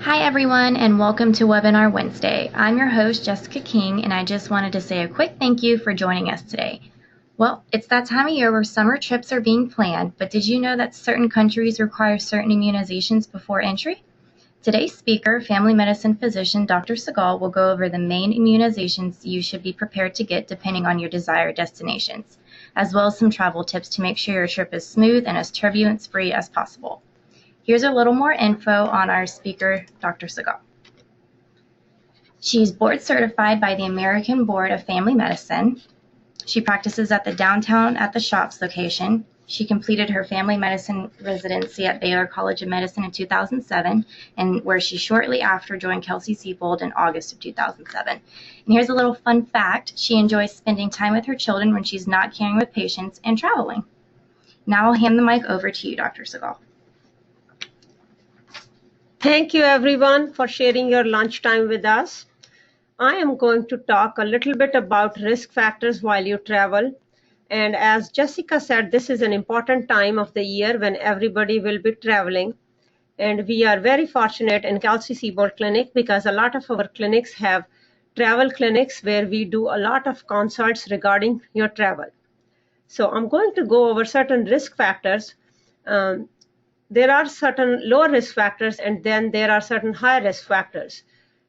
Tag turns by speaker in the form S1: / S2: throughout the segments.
S1: Hi everyone and welcome to Webinar Wednesday. I'm your host Jessica King and I just wanted to say a quick thank you for joining us today. Well, it's that time of year where summer trips are being planned, but did you know that certain countries require certain immunizations before entry? Today's speaker, family medicine physician Dr. Segal, will go over the main immunizations you should be prepared to get depending on your desired destinations, as well as some travel tips to make sure your trip is smooth and as turbulence-free as possible. Here's a little more info on our speaker, Dr. Segal. She's board certified by the American Board of Family Medicine. She practices at the Downtown at the Shops location. She completed her family medicine residency at Baylor College of Medicine in 2007, and where she shortly after joined Kelsey-Seybold in August of 2007. And here's a little fun fact. She enjoys spending time with her children when she's not caring with patients and traveling. Now I'll hand the mic over to you, Dr. Segal.
S2: Thank you everyone for sharing your lunchtime with us. I am going to talk a little bit about risk factors while you travel. And as Jessica said, this is an important time of the year when everybody will be traveling. And we are very fortunate in Kelsey-Seybold Clinic because a lot of our clinics have travel clinics where we do a lot of consults regarding your travel. So I'm going to go over certain risk factors. There are certain lower risk factors and then there are certain high risk factors.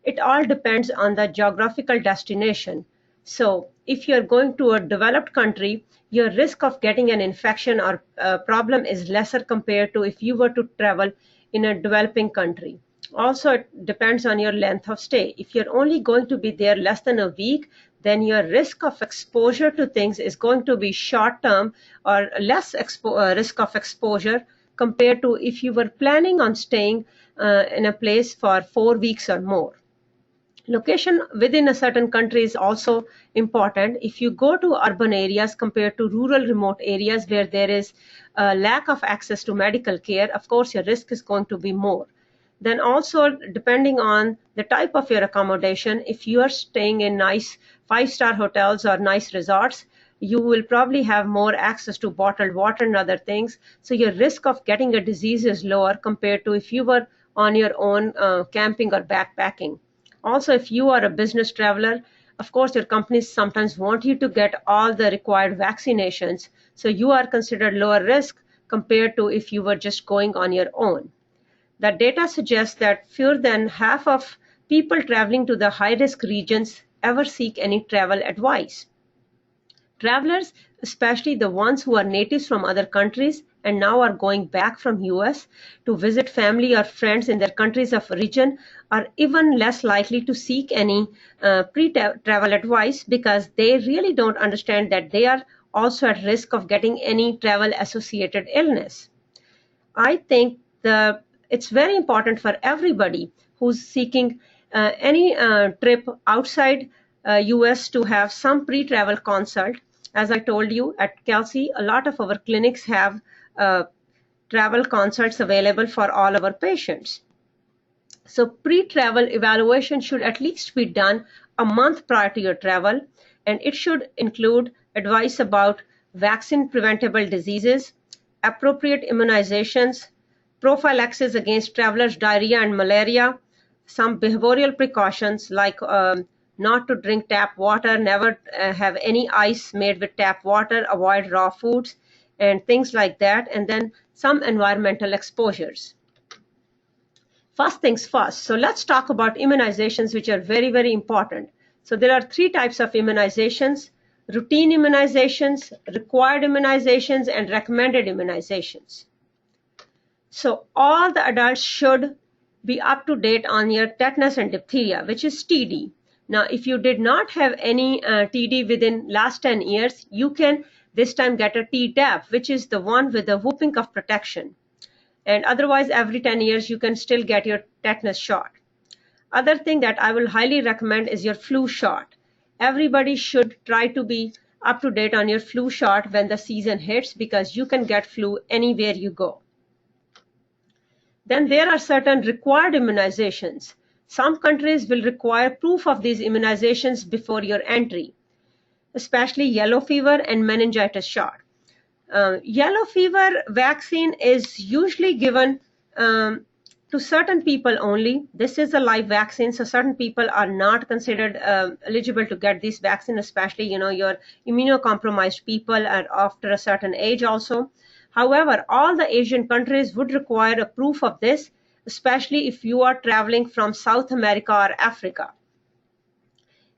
S2: It all depends on the geographical destination. So if you're going to a developed country, your risk of getting an infection or problem is lesser compared to if you were to travel in a developing country. Also, it depends on your length of stay. If you're only going to be there less than a week, then your risk of exposure to things is going to be short term or less risk of exposure compared to if you were planning on staying in a place for 4 weeks or more. Location within a certain country is also important. If you go to urban areas compared to rural remote areas where there is a lack of access to medical care, of course your risk is going to be more. Then also depending on the type of your accommodation, if you are staying in nice 5-star hotels or nice resorts, you will probably have more access to bottled water and other things. So your risk of getting a disease is lower compared to if you were on your own camping or backpacking. Also, if you are a business traveler, of course, your companies sometimes want you to get all the required vaccinations. So you are considered lower risk compared to if you were just going on your own. The data suggests that fewer than half of people traveling to the high-risk regions ever seek any travel advice. Travelers, especially the ones who are natives from other countries and now are going back from US to visit family or friends in their countries of origin, are even less likely to seek any pre-travel advice because they really don't understand that they are also at risk of getting any travel-associated illness. I think it's very important for everybody who's seeking any trip outside US to have some pre-travel consult. As I told you, at Kelsey, a lot of our clinics have travel consults available for all our patients. So pre-travel evaluation should at least be done a month prior to your travel, and it should include advice about vaccine preventable diseases, appropriate immunizations, prophylaxis against travelers' diarrhea and malaria, some behavioral precautions like not to drink tap water, never have any ice made with tap water, avoid raw foods, and things like that, and then some environmental exposures. First things first, so let's talk about immunizations, which are very, very important. So there are 3 types of immunizations: routine immunizations, required immunizations, and recommended immunizations. So all the adults should be up to date on your tetanus and diphtheria, which is TD. Now, if you did not have any TD within last 10 years, you can this time get a Tdap, which is the one with the whooping cough protection. And otherwise, every 10 years, you can still get your tetanus shot. Other thing that I will highly recommend is your flu shot. Everybody should try to be up to date on your flu shot when the season hits because you can get flu anywhere you go. Then there are certain required immunizations. Some countries will require proof of these immunizations before your entry, especially yellow fever and meningitis shot. Yellow fever vaccine is usually given to certain people only. This is a live vaccine, so certain people are not considered eligible to get this vaccine, especially your immunocompromised people and after a certain age also. However, all the Asian countries would require a proof of this, especially if you are traveling from South America or Africa.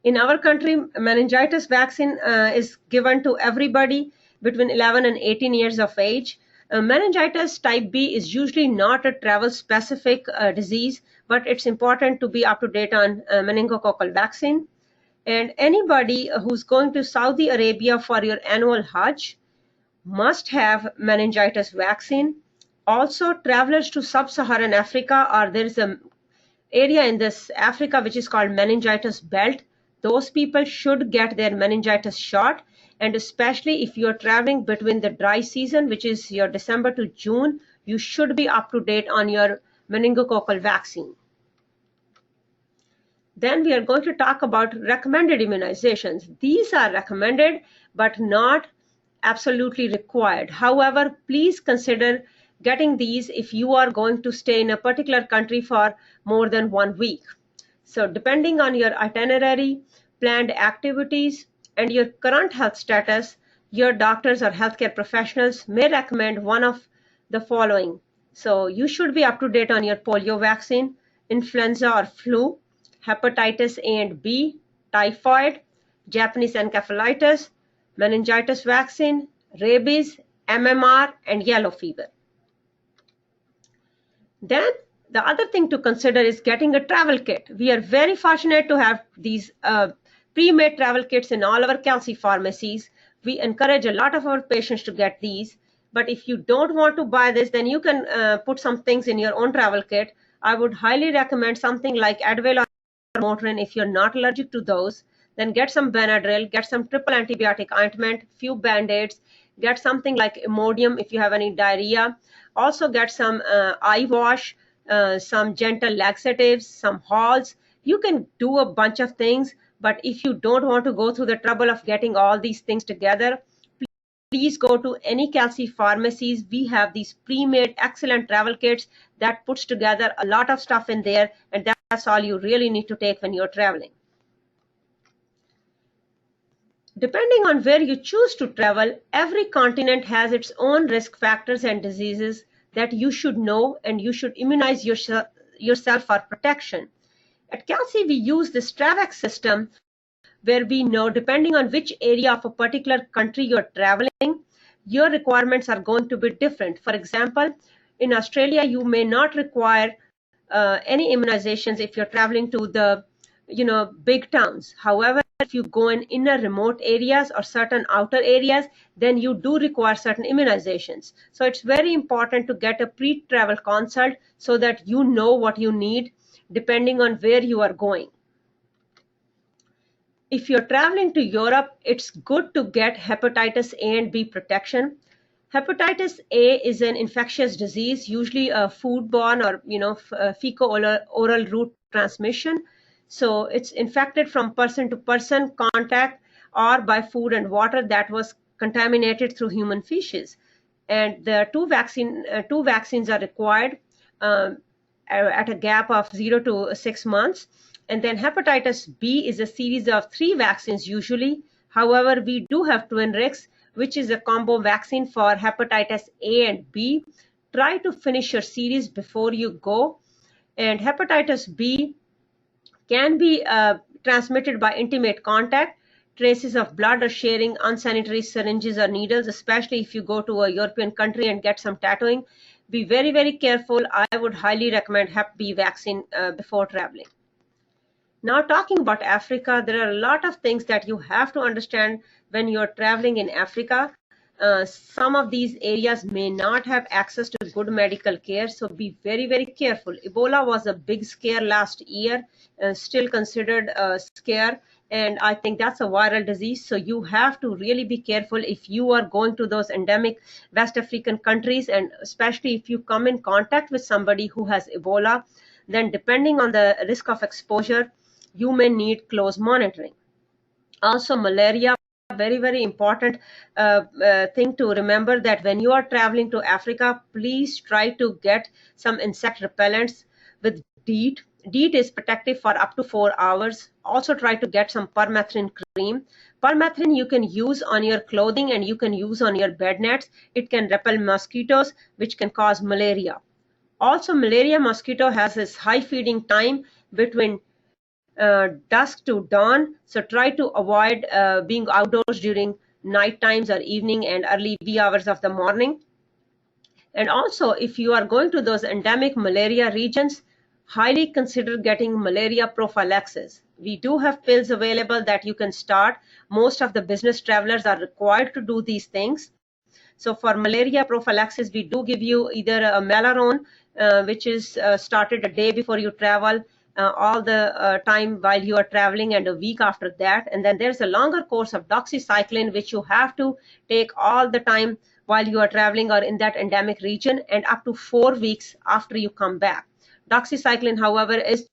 S2: In our country, meningitis vaccine is given to everybody between 11 and 18 years of age. Meningitis type B is usually not a travel-specific disease, but it's important to be up to date on meningococcal vaccine. And anybody who's going to Saudi Arabia for your annual Hajj must have meningitis vaccine. Also, travelers to sub-Saharan Africa, or there is an area in this Africa which is called meningitis belt. Those people should get their meningitis shot, and especially if you're traveling between the dry season, which is your December to June, you should be up to date on your meningococcal vaccine. Then we are going to talk about recommended immunizations. These are recommended but not absolutely required. However, please consider getting these if you are going to stay in a particular country for more than 1 week. So depending on your itinerary, planned activities, and your current health status, your doctors or healthcare professionals may recommend one of the following. So you should be up to date on your polio vaccine, influenza or flu, hepatitis A and B, typhoid, Japanese encephalitis, meningitis vaccine, rabies, MMR, and yellow fever. Then the other thing to consider is getting a travel kit. We are very fortunate to have these pre-made travel kits in all our Kelsey pharmacies. We encourage a lot of our patients to get these. But if you don't want to buy this, then you can put some things in your own travel kit. I would highly recommend something like Advil or Motrin if you're not allergic to those. Then get some Benadryl, get some triple antibiotic ointment, few Band-Aids, get something like Imodium if you have any diarrhea. Also get some eye wash, some gentle laxatives, some Halls. You can do a bunch of things, but if you don't want to go through the trouble of getting all these things together, please go to any Kelsey pharmacies. We have these pre-made excellent travel kits that puts together a lot of stuff in there, and that's all you really need to take when you're traveling. Depending on where you choose to travel, every continent has its own risk factors and diseases that you should know, and you should immunize yourself for protection. At Kelsey, we use the STRAVAC system where we know, depending on which area of a particular country you're traveling, your requirements are going to be different. For example, in Australia, you may not require any immunizations if you're traveling to the big towns. However, if you go in inner remote areas or certain outer areas, then you do require certain immunizations. So it's very important to get a pre-travel consult so that you know what you need depending on where you are going. If you're traveling to Europe, it's good to get hepatitis A and B protection. Hepatitis A is an infectious disease, usually a foodborne or fecal-oral route transmission. So it's infected from person to person contact or by food and water that was contaminated through human feces. And the two vaccines are required at a gap of 0 to 6 months. And then hepatitis B is a series of 3 vaccines usually. However, we do have Twinrix, which is a combo vaccine for hepatitis A and B. Try to finish your series before you go. And hepatitis B can be transmitted by intimate contact, traces of blood, or sharing unsanitary syringes or needles, especially if you go to a European country and get some tattooing. Be very, very careful. I would highly recommend Hep B vaccine before traveling. Now talking about Africa, there are a lot of things that you have to understand when you're traveling in Africa. Some of these areas may not have access to good medical care, so be very, very careful. Ebola was a big scare last year, still considered a scare, and I think that's a viral disease, so you have to really be careful if you are going to those endemic West African countries, and especially if you come in contact with somebody who has Ebola, then depending on the risk of exposure, you may need close monitoring. Also, malaria very important thing to remember, that when you are traveling to Africa, please try to get some insect repellents with DEET. DEET is protective for up to 4 hours. Also try to get some permethrin cream. Permethrin you can use on your clothing and you can use on your bed nets. It can repel mosquitoes, which can cause malaria. Also, malaria mosquito has this high feeding time between dusk to dawn, so try to avoid being outdoors during night times or evening and early wee hours of the morning. And also, if you are going to those endemic malaria regions, highly consider getting malaria prophylaxis. We do have pills available that you can start. Most of the business travelers are required to do these things. So for malaria prophylaxis, we do give you either a Malarone, which is started a day before you travel, all the time while you are traveling, and a week after that. And then there's a longer course of doxycycline, which you have to take all the time while you are traveling or in that endemic region, and up to 4 weeks after you come back. Doxycycline, however, is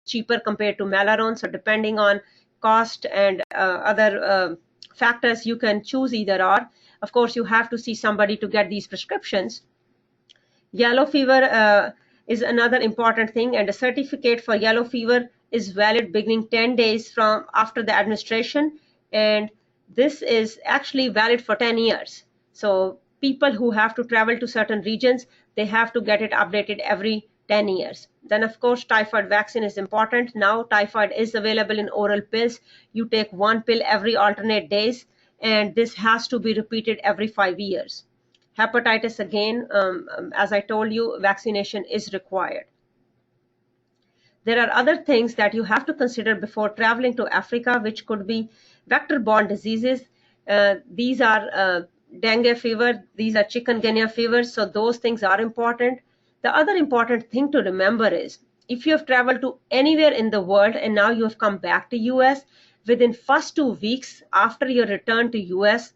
S2: cheaper compared to Malarone. So depending on cost and other factors, you can choose either or. Of course, you have to see somebody to get these prescriptions. Yellow fever is another important thing, and a certificate for yellow fever is valid beginning 10 days from after the administration, and this is actually valid for 10 years. So people who have to travel to certain regions, they have to get it updated every 10 years. Then of course, typhoid vaccine is important. Now typhoid is available in oral pills. You take one pill every alternate days, and this has to be repeated every 5 years. Hepatitis, again, as I told you, vaccination is required. There are other things that you have to consider before traveling to Africa, which could be vector-borne diseases. These are dengue fever, these are chikungunya fevers, so those things are important. The other important thing to remember is, if you have traveled to anywhere in the world and now you have come back to US, within first 2 weeks after your return to US,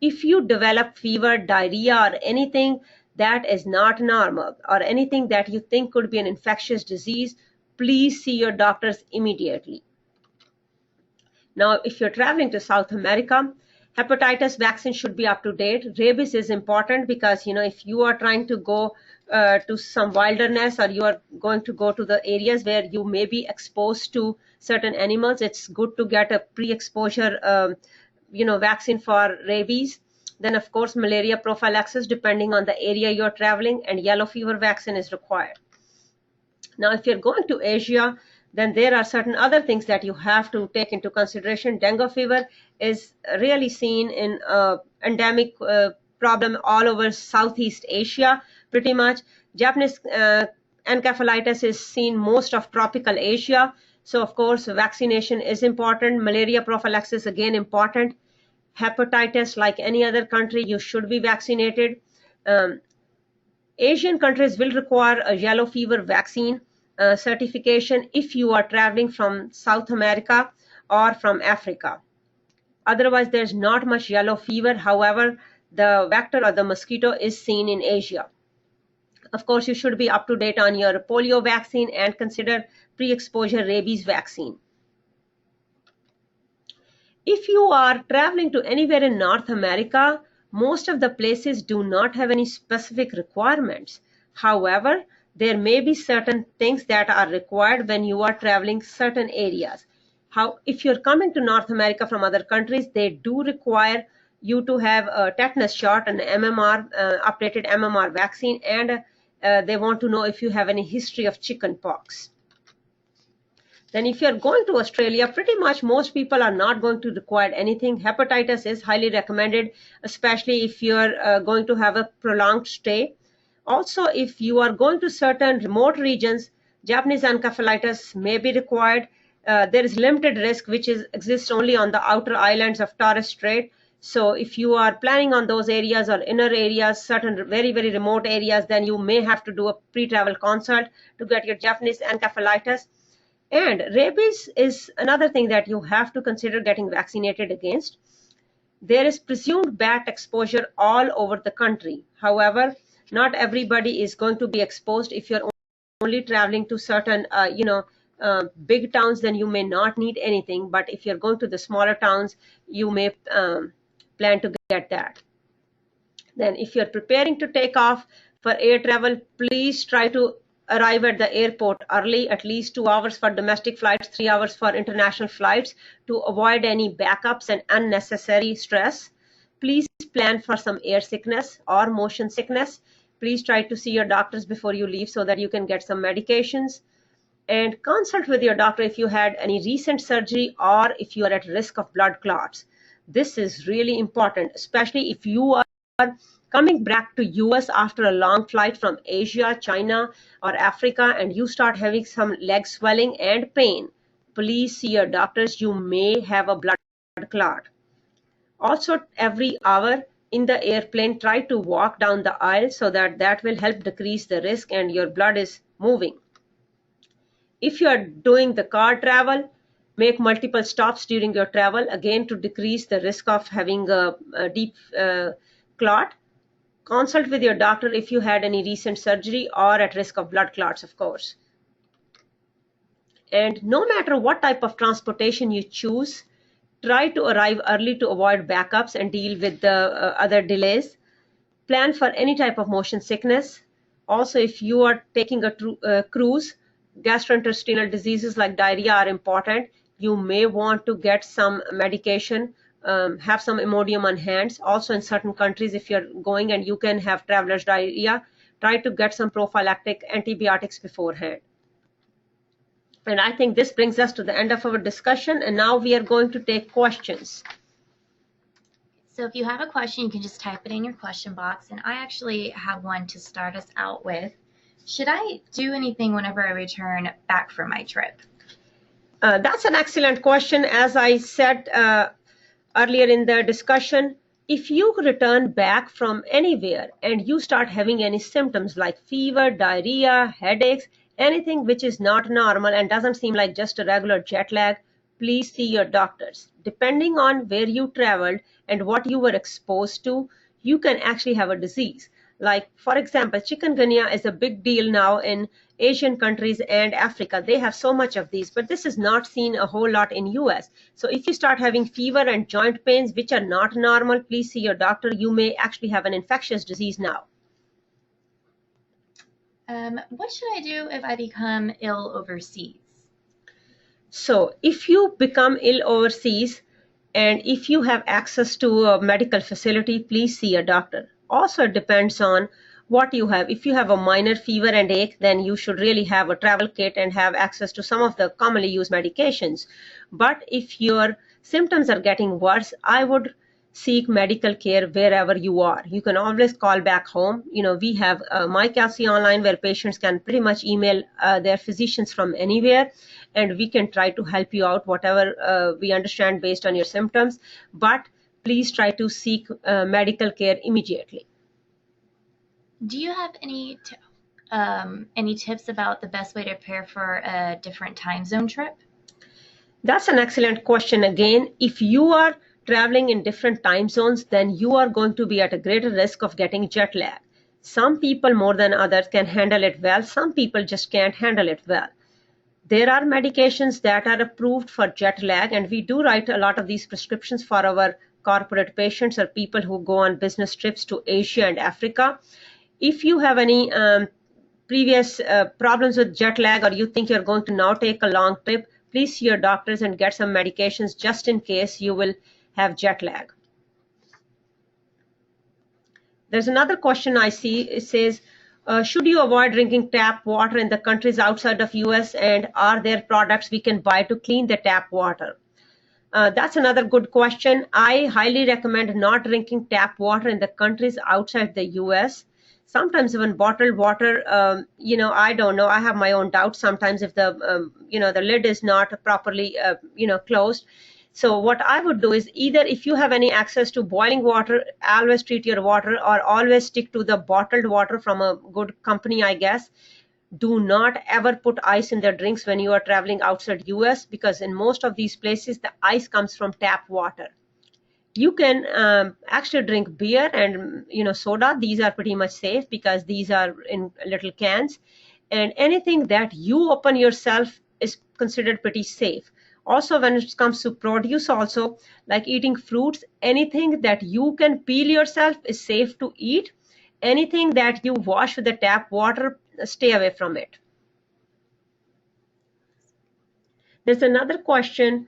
S2: if you develop fever, diarrhea, or anything that is not normal, or anything that you think could be an infectious disease, please see your doctors immediately. Now, if you're traveling to South America, hepatitis vaccine should be up to date. Rabies is important because, if you are trying to go to some wilderness, or you are going to go to the areas where you may be exposed to certain animals, it's good to get a pre-exposure vaccine for rabies. Then of course, malaria prophylaxis depending on the area you're traveling, and yellow fever vaccine is required. Now, if you're going to Asia, then there are certain other things that you have to take into consideration. Dengue fever is really seen in endemic problem all over Southeast Asia, pretty much. Japanese encephalitis is seen most of tropical Asia. So of course, vaccination is important. Malaria prophylaxis, again, important. Hepatitis, like any other country, you should be vaccinated. Asian countries will require a yellow fever vaccine certification if you are traveling from South America or from Africa. Otherwise, there's not much yellow fever. However, the vector or the mosquito is seen in Asia. Of course, you should be up to date on your polio vaccine and consider pre-exposure rabies vaccine. If you are traveling to anywhere in North America, most of the places do not have any specific requirements. However, there may be certain things that are required when you are traveling certain areas. If you're coming to North America from other countries, they do require you to have a tetanus shot, an MMR, updated MMR vaccine, and they want to know if you have any history of chicken pox. Then if you're going to Australia, pretty much most people are not going to require anything. Hepatitis is highly recommended, especially if you're going to have a prolonged stay. Also, if you are going to certain remote regions, Japanese encephalitis may be required. There is limited risk, which exists only on the outer islands of Torres Strait. So if you are planning on those areas or inner areas, certain very, very remote areas, then you may have to do a pre-travel consult to get your Japanese encephalitis. And rabies is another thing that you have to consider getting vaccinated against. There is presumed bat exposure all over the country. However, not everybody is going to be exposed if you're only traveling to certain, big towns, then you may not need anything. But if you're going to the smaller towns, you may plan to get that. Then if you're preparing to take off for air travel, please try to arrive at the airport early, at least 2 hours for domestic flights, 3 hours for international flights, to avoid any backups and unnecessary stress. Please plan for some air sickness or motion sickness. Please try to see your doctors before you leave so that you can get some medications. And consult with your doctor if you had any recent surgery or if you are at risk of blood clots. This is really important, especially if you are coming back to US after a long flight from Asia, China, or Africa, and you start having some leg swelling and pain. Please see your doctors. You may have a blood clot. Also, every hour in the airplane, try to walk down the aisle so that will help decrease the risk and your blood is moving. If you are doing the car travel, make multiple stops during your travel, again to decrease the risk of having a deep clot. Consult with your doctor if you had any recent surgery or at risk of blood clots, of course. And no matter what type of transportation you choose, try to arrive early to avoid backups and deal with the other delays. Plan for any type of motion sickness. Also, if you are taking a cruise, gastrointestinal diseases like diarrhea are important. You may want to get some medication, have some Imodium on hands. Also, in certain countries, if you're going and you can have traveler's diarrhea, try to get some prophylactic antibiotics beforehand. And I think this brings us to the end of our discussion, and now we are going to take questions.
S1: So if you have a question, you can just type it in your question box, and I actually have one to start us out with. Should I do anything whenever I return back from my trip?
S2: That's an excellent question. As I said earlier in the discussion, if you return back from anywhere and you start having any symptoms like fever, diarrhea, headaches, anything which is not normal and doesn't seem like just a regular jet lag, please see your doctors. Depending on where you traveled and what you were exposed to, you can actually have a disease. Like, for example, chikungunya is a big deal now in Asian countries and Africa. They have so much of these, but this is not seen a whole lot in US. So if you start having fever and joint pains which are not normal, please see your doctor. You may actually have an infectious disease now.
S1: What should I do if I become ill overseas?
S2: So if you become ill overseas and if you have access to a medical facility, please see a doctor. Also, it depends on what you have. If you have a minor fever and ache, then you should really have a travel kit and have access to some of the commonly used medications. But if your symptoms are getting worse, I would seek medical care wherever you are. You can always call back home. We have MyKelsey Online where patients can pretty much email their physicians from anywhere, and we can try to help you out whatever we understand based on your symptoms. But please try to seek medical care immediately.
S1: Do you have any tips about the best way to prepare for a different time zone trip?
S2: That's an excellent question. Again, if you are traveling in different time zones, then you are going to be at a greater risk of getting jet lag. Some people more than others can handle it well. Some people just can't handle it well. There are medications that are approved for jet lag, and we do write a lot of these prescriptions for our corporate patients or people who go on business trips to Asia and Africa. If you have any previous problems with jet lag, or you think you're going to now take a long trip, please see your doctors and get some medications just in case you will have jet lag. There's another question I see. It says, should you avoid drinking tap water in the countries outside of US, and are there products we can buy to clean the tap water? That's another good question. I highly recommend not drinking tap water in the countries outside the US. Sometimes even bottled water, I don't know. I have my own doubts sometimes if the, the lid is not properly, closed. So what I would do is, either if you have any access to boiling water, always treat your water, or always stick to the bottled water from a good company, I guess. Do not ever put ice in their drinks when you are traveling outside US, because in most of these places, the ice comes from tap water. You can actually drink beer and soda. These are pretty much safe because these are in little cans. And anything that you open yourself is considered pretty safe. Also, when it comes to produce also, like eating fruits, anything that you can peel yourself is safe to eat. Anything that you wash with the tap water, stay away from it. There's another question.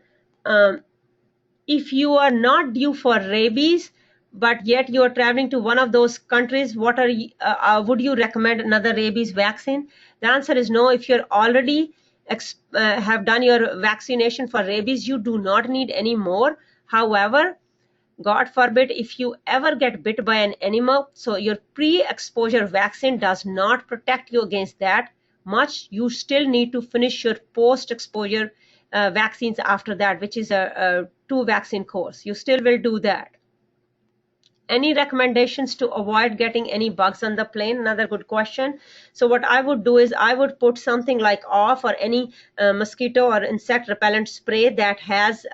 S2: If you are not due for rabies, but yet you are traveling to one of those countries, would you recommend another rabies vaccine? The answer is no. If you're already have done your vaccination for rabies, you do not need any more. However, God forbid, if you ever get bit by an animal, so your pre-exposure vaccine does not protect you against that much. You still need to finish your post-exposure vaccines after that, which is a 2-vaccine course. You still will do that. Any recommendations to avoid getting any bugs on the plane? Another good question. So what I would do is I would put something like off or any mosquito or insect repellent spray that has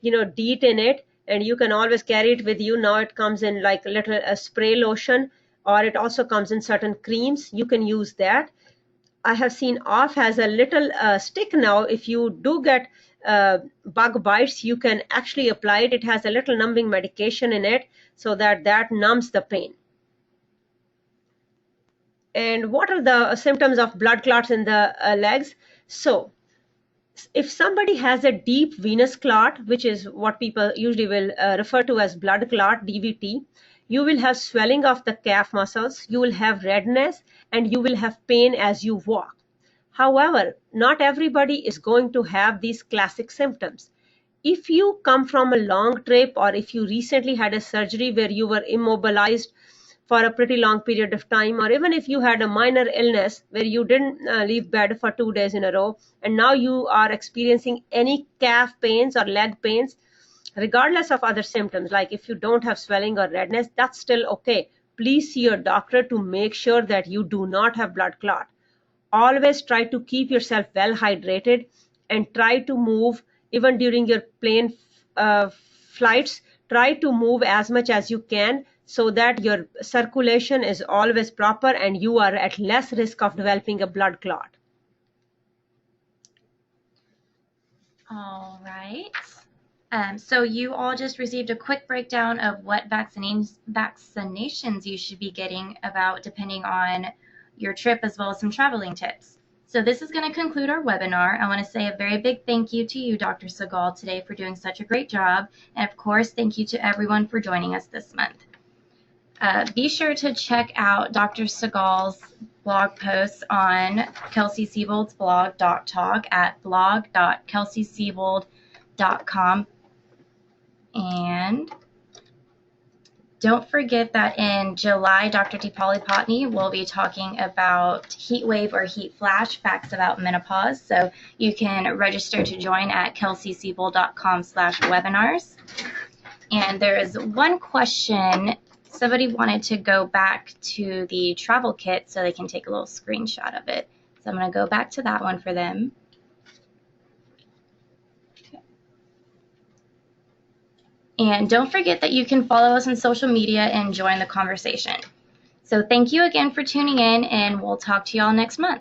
S2: DEET in it, and you can always carry it with you. Now it comes in like a little spray lotion, or it also comes in certain creams. You can use that. I have seen off has a little stick now. If you do get bug bites, you can actually apply it. It has a little numbing medication in it, so that numbs the pain. And what are the symptoms of blood clots in the legs? So if somebody has a deep venous clot, which is what people usually will refer to as blood clot, DVT, you will have swelling of the calf muscles, you will have redness, and you will have pain as you walk. However, not everybody is going to have these classic symptoms. If you come from a long trip, or if you recently had a surgery where you were immobilized for a pretty long period of time, or even if you had a minor illness where you didn't leave bed for 2 days in a row, and now you are experiencing any calf pains or leg pains, regardless of other symptoms, like if you don't have swelling or redness, that's still okay. Please see your doctor to make sure that you do not have blood clot. Always try to keep yourself well hydrated, and try to move even during your plane flights. Try to move as much as you can, so that your circulation is always proper and you are at less risk of developing a blood clot.
S1: All right. So you all just received a quick breakdown of what vaccinations you should be getting about depending on your trip, as well as some traveling tips. So this is going to conclude our webinar. I want to say a very big thank you to you, Dr. Segal, today for doing such a great job. And of course, thank you to everyone for joining us this month. Be sure to check out Dr. Segal's blog posts on Kelsey Siebold's blog, Doc Talk, at blog.kelseysiebold.com. And don't forget that in July, Dr. Deepali Patni will be talking about heat wave or heat flash, facts about menopause. So you can register to join at kelseysiebold.com/webinars. And there is one question. Somebody wanted to go back to the travel kit so they can take a little screenshot of it. So I'm going to go back to that one for them. And don't forget that you can follow us on social media and join the conversation. So thank you again for tuning in, and we'll talk to y'all next month.